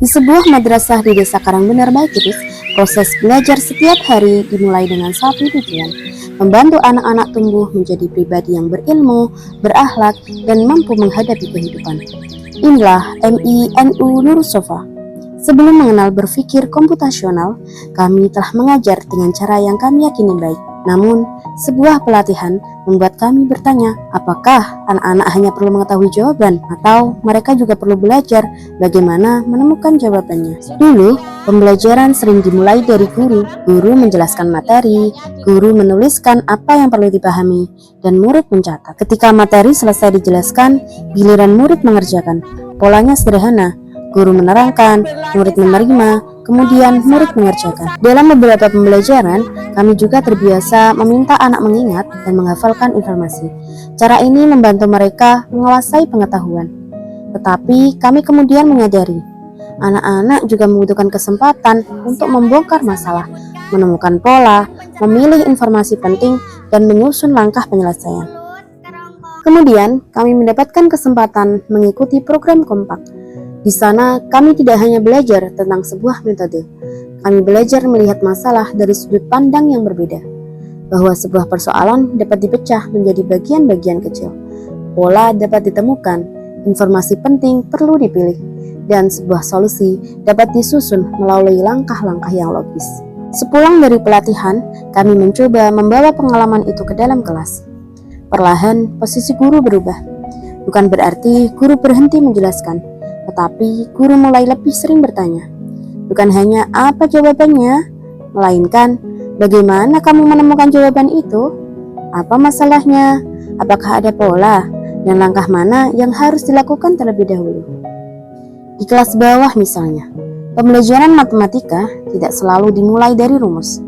sebuah madrasah di Desa Karangbenar Baikiris, proses belajar setiap hari dimulai dengan satu tujuan, membantu anak-anak tumbuh menjadi pribadi yang berilmu, berakhlak, dan mampu menghadapi kehidupan. Inilah MINU Nurus Sofa. Sebelum mengenal berpikir komputasional, kami telah mengajar dengan cara yang kami yakini baik. Namun, sebuah pelatihan membuat kami bertanya, apakah anak-anak hanya perlu mengetahui jawaban atau mereka juga perlu belajar bagaimana menemukan jawabannya. Dulu, pembelajaran sering dimulai dari guru. Guru menjelaskan materi, guru menuliskan apa yang perlu dipahami, dan murid mencatat. Ketika materi selesai dijelaskan, giliran murid mengerjakan. Polanya sederhana. Guru menerangkan, murid menerima, kemudian murid mengerjakan. Dalam beberapa pembelajaran, kami juga terbiasa meminta anak mengingat dan menghafalkan informasi. Cara ini membantu mereka menguasai pengetahuan. Tetapi kami kemudian menyadari, anak-anak juga membutuhkan kesempatan untuk membongkar masalah, menemukan pola, memilih informasi penting, dan menyusun langkah penyelesaian. Kemudian, kami mendapatkan kesempatan mengikuti program Kompak. Di sana, kami tidak hanya belajar tentang sebuah metode. Kami belajar melihat masalah dari sudut pandang yang berbeda. Bahwa sebuah persoalan dapat dipecah menjadi bagian-bagian kecil. Pola dapat ditemukan, informasi penting perlu dipilih, dan sebuah solusi dapat disusun melalui langkah-langkah yang logis. Sepulang dari pelatihan, kami mencoba membawa pengalaman itu ke dalam kelas. Perlahan, posisi guru berubah. Bukan berarti guru berhenti menjelaskan, tetapi guru mulai lebih sering bertanya, bukan hanya apa jawabannya, melainkan bagaimana kamu menemukan jawaban itu, apa masalahnya, apakah ada pola, dan langkah mana yang harus dilakukan terlebih dahulu. Di kelas bawah misalnya, pembelajaran matematika tidak selalu dimulai dari rumus.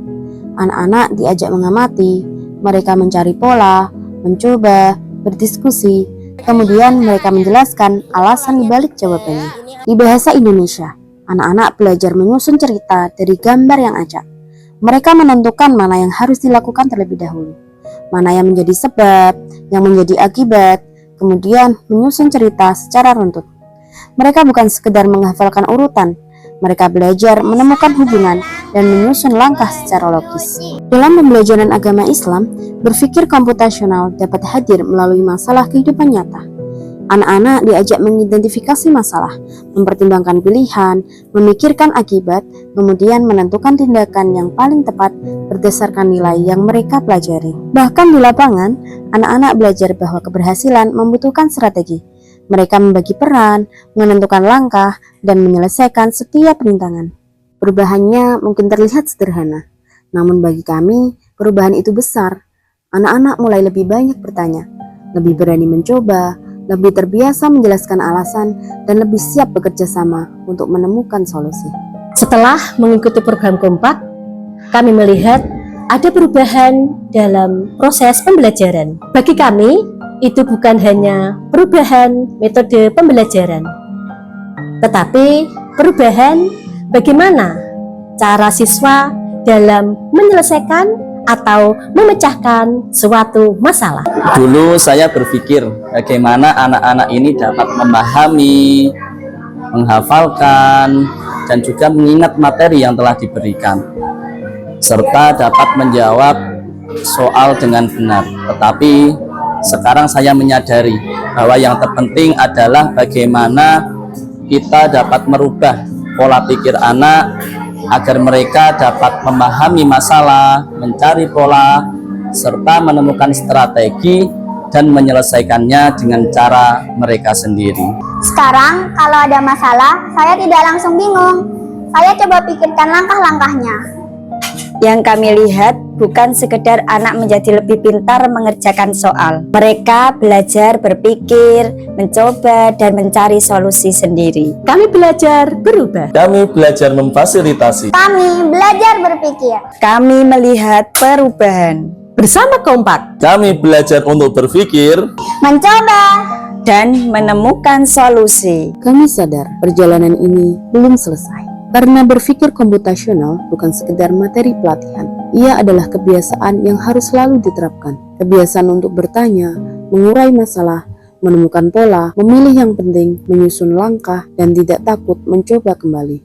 Anak-anak diajak mengamati, mereka mencari pola, mencoba, berdiskusi, kemudian mereka menjelaskan alasan dibalik jawabannya. Di bahasa Indonesia, anak-anak belajar menyusun cerita dari gambar yang acak. Mereka menentukan mana yang harus dilakukan terlebih dahulu, mana yang menjadi sebab, yang menjadi akibat, kemudian menyusun cerita secara runtut. Mereka bukan sekedar menghafalkan urutan, mereka belajar menemukan hubungan dan menyusun langkah secara logis. Dalam pembelajaran agama Islam, berpikir komputasional dapat hadir melalui masalah kehidupan nyata. Anak-anak diajak mengidentifikasi masalah, mempertimbangkan pilihan, memikirkan akibat, kemudian menentukan tindakan yang paling tepat berdasarkan nilai yang mereka pelajari. Bahkan di lapangan, anak-anak belajar bahwa keberhasilan membutuhkan strategi. Mereka membagi peran, menentukan langkah, dan menyelesaikan setiap rintangan. Perubahannya mungkin terlihat sederhana, namun bagi kami, perubahan itu besar. Anak-anak mulai lebih banyak bertanya, lebih berani mencoba, lebih terbiasa menjelaskan alasan, dan lebih siap bekerja sama untuk menemukan solusi. Setelah mengikuti program Kompak, kami melihat ada perubahan dalam proses pembelajaran. Bagi kami, itu bukan hanya perubahan metode pembelajaran, tetapi perubahan bagaimana cara siswa dalam menyelesaikan atau memecahkan suatu masalah. Dulu saya berpikir bagaimana anak-anak ini dapat memahami, menghafalkan, dan juga mengingat materi yang telah diberikan, serta dapat menjawab soal dengan benar. Tetapi sekarang saya menyadari bahwa yang terpenting adalah bagaimana kita dapat merubah pola pikir anak agar mereka dapat memahami masalah, mencari pola, serta menemukan strategi dan menyelesaikannya dengan cara mereka sendiri. Sekarang kalau ada masalah, saya tidak langsung bingung. Saya coba pikirkan langkah-langkahnya. Yang kami lihat bukan sekedar anak menjadi lebih pintar mengerjakan soal. Mereka belajar berpikir, mencoba, dan mencari solusi sendiri. Kami belajar berubah. Kami belajar memfasilitasi. Kami belajar berpikir. Kami melihat perubahan. Bersama Kompak, Kami belajar untuk berpikir, Mencoba. dan menemukan solusi. Kami sadar perjalanan ini belum selesai. Karena berpikir komputasional bukan sekedar materi pelatihan. Ia adalah kebiasaan yang harus selalu diterapkan. Kebiasaan untuk bertanya, mengurai masalah, menemukan pola, memilih yang penting, menyusun langkah, dan tidak takut mencoba kembali.